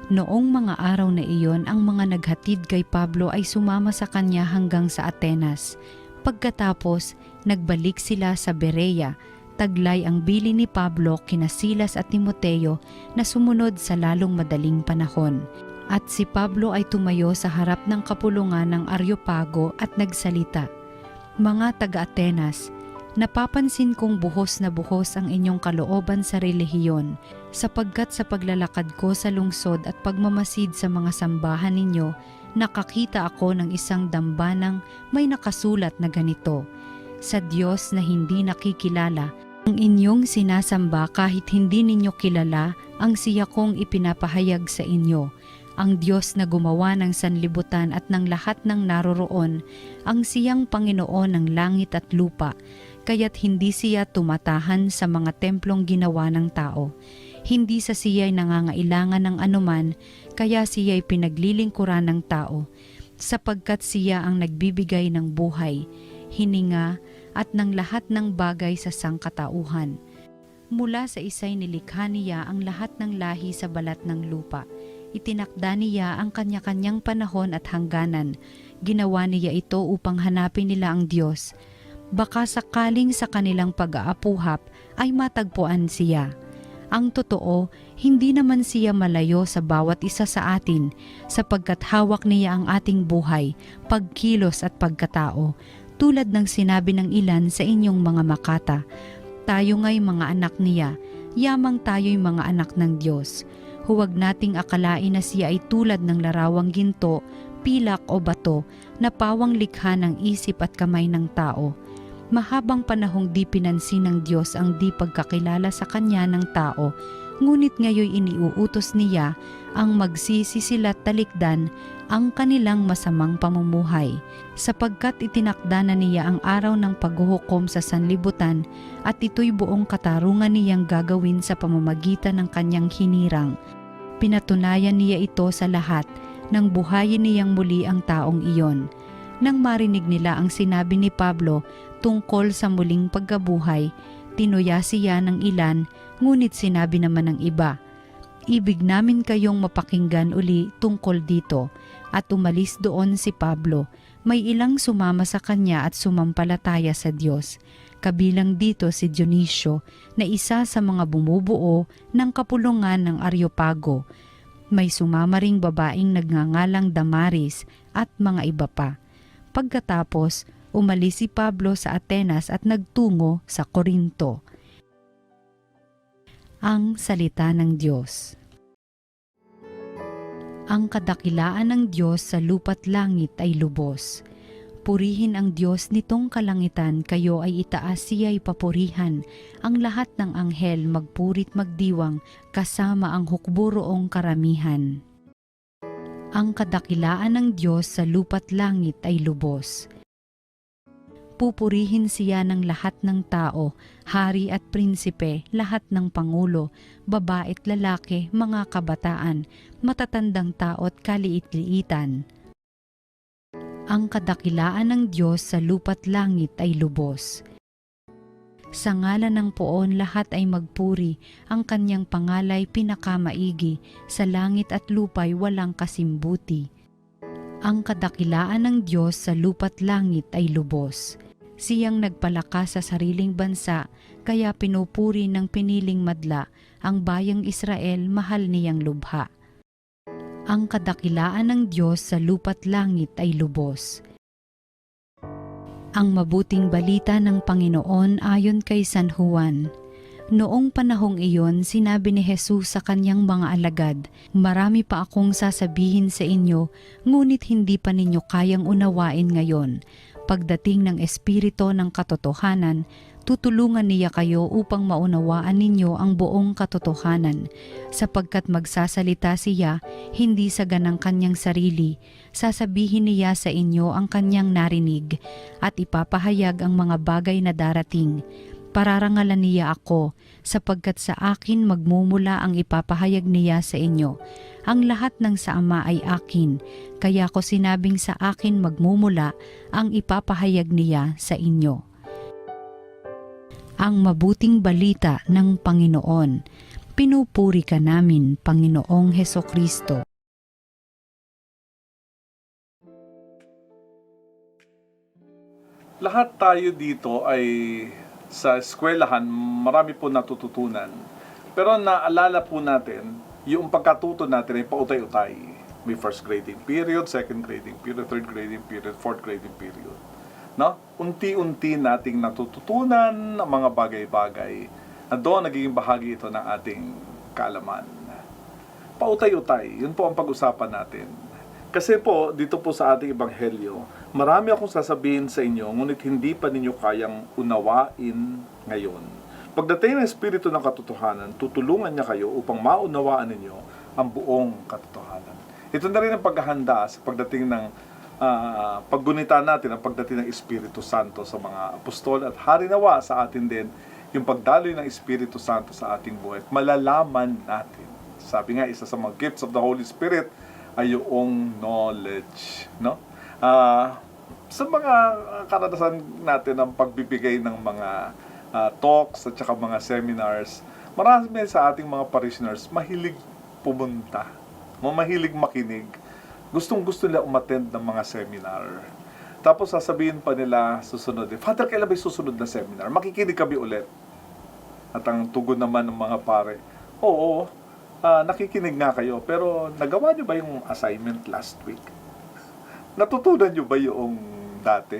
Noong mga araw na iyon, ang mga naghatid kay Pablo ay sumama sa kanya hanggang sa Atenas. Pagkatapos, nagbalik sila sa Berea. Taglay ang bili ni Pablo kina Silas at Timoteo na sumunod sa lalong madaling panahon. At si Pablo ay tumayo sa harap ng kapulungan ng Areopago at nagsalita, "Mga taga-Atenas, napapansin kong buhos na buhos ang inyong kalooban sa relihiyon, sapagkat sa paglalakad ko sa lungsod at pagmamasid sa mga sambahan ninyo, nakakita ako ng isang dambanang may nakasulat na ganito, sa Diyos na hindi nakikilala, ang inyong sinasamba kahit hindi ninyo kilala, ang siya kong ipinapahayag sa inyo. Ang Diyos na gumawa ng sanlibutan at ng lahat ng naroroon, ang siyang Panginoon ng langit at lupa, kaya't hindi siya tumatahan sa mga templong ginawa ng tao. Hindi sa siya'y nangangailangan ng anuman, kaya siya'y pinaglilingkuran ng tao, sapagkat siya ang nagbibigay ng buhay, hininga, at ng lahat ng bagay sa sangkatauhan. Mula sa isa'y nilikha niya ang lahat ng lahi sa balat ng lupa. Itinakda niya ang kanya-kanyang panahon at hangganan. Ginawa niya ito upang hanapin nila ang Diyos. Baka sakaling sa kanilang pag-aapuhap ay matagpuan siya. Ang totoo, hindi naman siya malayo sa bawat isa sa atin, sapagkat hawak niya ang ating buhay, pagkilos at pagkatao, tulad ng sinabi ng ilan sa inyong mga makata. Tayo nga'y mga anak niya, yamang tayo'y mga anak ng Diyos. Huwag nating akalain na siya ay tulad ng larawang ginto, pilak o bato na pawang likha ng isip at kamay ng tao. Mahabang panahong di pinansin ng Diyos ang di pagkakilala sa Kanya ng tao, ngunit ngayon iniuutos niya ang magsisisilat talikdan ang kanilang masamang pamumuhay, sapagkat itinakda na niya ang araw ng paghuhukom sa sanlibutan at ito'y buong katarungan niyang gagawin sa pamamagitan ng Kanyang hinirang. Pinatunayan niya ito sa lahat nang buhayin niyang muli ang taong iyon. Nang marinig nila ang sinabi ni Pablo tungkol sa muling pagkabuhay, tinuya siya ng ilan, ngunit sinabi naman ng iba, "Ibig namin kayong mapakinggan uli tungkol dito." At umalis doon si Pablo. May ilang sumama sa kanya at sumampalataya sa Diyos. Kabilang dito si Dionisio na isa sa mga bumubuo ng kapulungan ng Areopago. May sumama ring babaeng nagngangalang Damaris at mga iba pa. Pagkatapos, umalis si Pablo sa Atenas at nagtungo sa Corinto. Ang salita ng Diyos. Ang kadakilaan ng Diyos sa lupa't langit ay lubos. Purihin ang Diyos nitong kalangitan, kayo ay itaas, siya'y papurihan. Ang lahat ng anghel magpurit magdiwang, kasama ang hukburoong karamihan. Ang kadakilaan ng Diyos sa lupa't langit ay lubos. Pupurihin siya ng lahat ng tao, hari at prinsipe, lahat ng pangulo, babae't lalaki, mga kabataan, matatandang tao't kaliit-liitan. Ang kadakilaan ng Diyos sa lupa't langit ay lubos. Sa ngalan ng poon lahat ay magpuri, ang kanyang pangalay pinakamaigi, sa langit at lupa'y walang kasimbuti. Ang kadakilaan ng Diyos sa lupa't langit ay lubos. Siyang nagpalakas sa sariling bansa, kaya pinupuri ng piniling madla, ang bayang Israel mahal niyang lubha. Ang kadakilaan ng Diyos sa lupa't langit ay lubos. Ang mabuting balita ng Panginoon ayon kay San Juan. Noong panahong iyon, sinabi ni Jesus sa kanyang mga alagad, "Marami pa akong sasabihin sa inyo, ngunit hindi pa ninyo kayang unawain ngayon. Pagdating ng Espiritu ng katotohanan, tutulungan niya kayo upang maunawaan ninyo ang buong katotohanan, sapagkat magsasalita siya hindi sa ganang kanyang sarili, sasabihin niya sa inyo ang kanyang narinig, at ipapahayag ang mga bagay na darating. Pararangalan niya ako, sapagkat sa akin magmumula ang ipapahayag niya sa inyo. Ang lahat ng sa Ama ay akin, kaya ko sinabing sa akin magmumula ang ipapahayag niya sa inyo." Ang mabuting balita ng Panginoon. Pinupuri ka namin, Panginoong Hesukristo. Lahat tayo dito ay sa eskwelahan, marami po natututunan. Pero naalala po natin, yung pagkatuto natin ay pautay-utay. May first grading period, second grading period, third grading period, fourth grading period. No? Unti-unti nating natututunan ang mga bagay-bagay na doon nagiging bahagi ito ng ating kaalaman. Pautay-utay, yun po ang pag-usapan natin. Kasi po, dito po sa ating ebanghelyo, marami akong sasabihin sa inyo, ngunit hindi pa ninyo kayang unawain ngayon. Pagdating ng Espiritu ng katotohanan, tutulungan niya kayo upang maunawaan ninyo ang buong katotohanan. Ito na rin ang paghahanda sa pagdating ng paggunita natin, ang pagdating ng Espiritu Santo sa mga apostol at harinawa sa atin din yung pagdaloy ng Espiritu Santo sa ating buhay. Malalaman natin. Sabi nga, isa sa mga gifts of the Holy Spirit ay yung knowledge, no? Sa mga karanasan natin ng pagbibigay ng mga talks at saka mga seminars, marami sa ating mga parishioners mahilig pumunta, mahilig makinig, gustong-gusto nila umattend ng mga seminar. Tapos sasabihin pa nila susunod, Father, kailan ba susunod na seminar? Makikinig kami ulit. At ang tugon naman ng mga pare, oo, nakikinig nga kayo, pero nagawa nyo ba yung assignment last week? Natutunan nyo ba yung dati?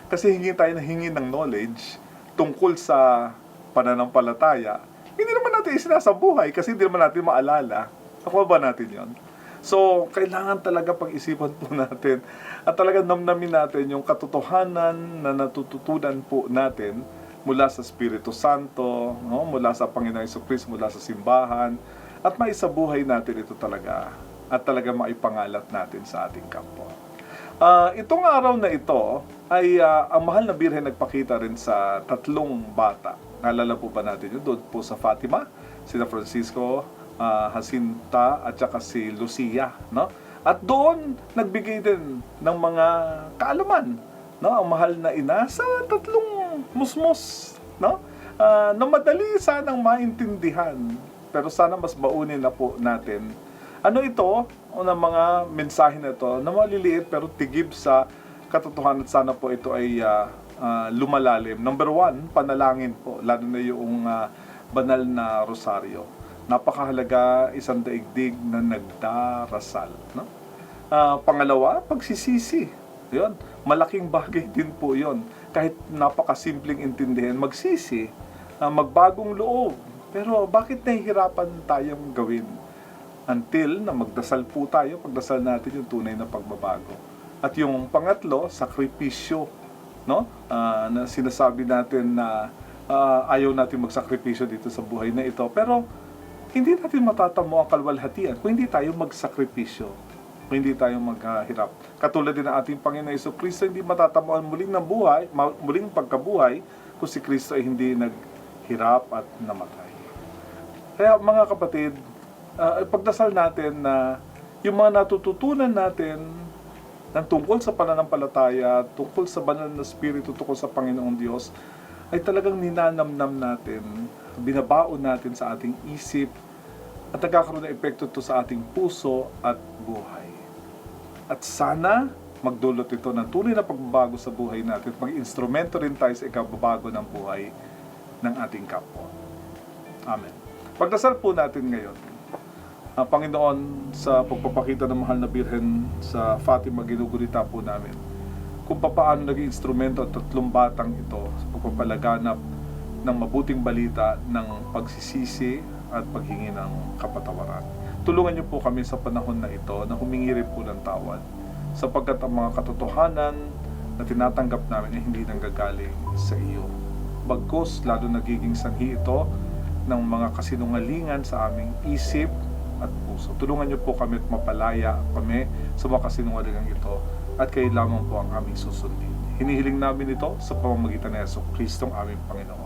Kasi hingi ng knowledge tungkol sa pananampalataya. Hindi naman natin isinasabuhay kasi hindi naman natin maalala. Nakuha ba natin yon? So, kailangan talaga pag-isipan po natin at talaga namnamin natin yung katotohanan na natututunan po natin mula sa Espiritu Santo, no? Mula sa Panginoong Jesucristo, mula sa simbahan, at maisabuhay natin ito talaga at talaga maipangalat natin sa ating kapwa. Itong araw na ito ay ang mahal na Birhen nagpakita rin sa 3 bata. Naalala po ba natin yun? Doon po sa Fatima, sina Francisco, Jacinta at saka si Lucia, no? At doon nagbigay din ng mga kaalaman, no? Ang mahal na ina sa 3 musmos, no? Na madali sanang maintindihan. Pero sana mas baunin na po natin. Ano ito? Unang mga mensahe na ito na maliliit pero tigib sa katotohanan. Sana po ito ay lumalalim. Number 1, panalangin po. Lalo na yung banal na rosaryo. Napakahalaga, isang daigdig na nagdarasal. No? Pangalawa, pagsisisi. Yun. Malaking bagay din po yun. Kahit napakasimpleng intindihin, magsisi, magbagong loob. Pero bakit nahihirapan tayong gawin? Until na magdasal po tayo, pagdasal natin yung tunay na pagbabago. At yung pangatlo, sakripisyo, no? Na sinasabi natin na ayaw natin magsakripisyo dito sa buhay na ito. Pero hindi natin matatamo ang kalwalhatian kung hindi tayo magsakripisyo, kung hindi tayo maghirap. Katulad din ng ating Panginoon Jesucristo, hindi matatamo ang muling pagkabuhay kung si Kristo ay hindi naghirap at namatay. Kaya mga kapatid, pagdasal natin na yung mga natututunan natin ng tungkol sa pananampalataya, tungkol sa banal na Espiritu, tungkol sa Panginoong Diyos, ay talagang ninanamnam natin, binabaon natin sa ating isip, at nagkakaroon ng epekto ito sa ating puso at buhay. At sana magdulot ito ng tunay na pagbabago sa buhay natin, mag-instrumento rin tayo sa ikababago ng buhay ng ating kapwa. Amen. Pagdasal po natin ngayon, Panginoon, sa pagpapakita ng mahal na Birhen sa Fatima, ginugunita po namin kung paano naging instrumento at 3 batang ito sa pagpapalaganap ng mabuting balita ng pagsisisi at paghingi ng kapatawaran. Tulungan niyo po kami sa panahon na ito na humingi rin po ng tawad sapagkat ang mga katotohanan na tinatanggap namin ay hindi nanggagaling sa iyo. Bagkus, lalo nagiging sanhi ito ng mga kasinungalingan sa aming isip at puso. Tulungan niyo po kami at mapalaya kami sa mga kasinungalingan ito at kayo lamang po ang aming susundin. Hinihiling namin ito sa pamamagitan ng Jesucristo ang aming Panginoon.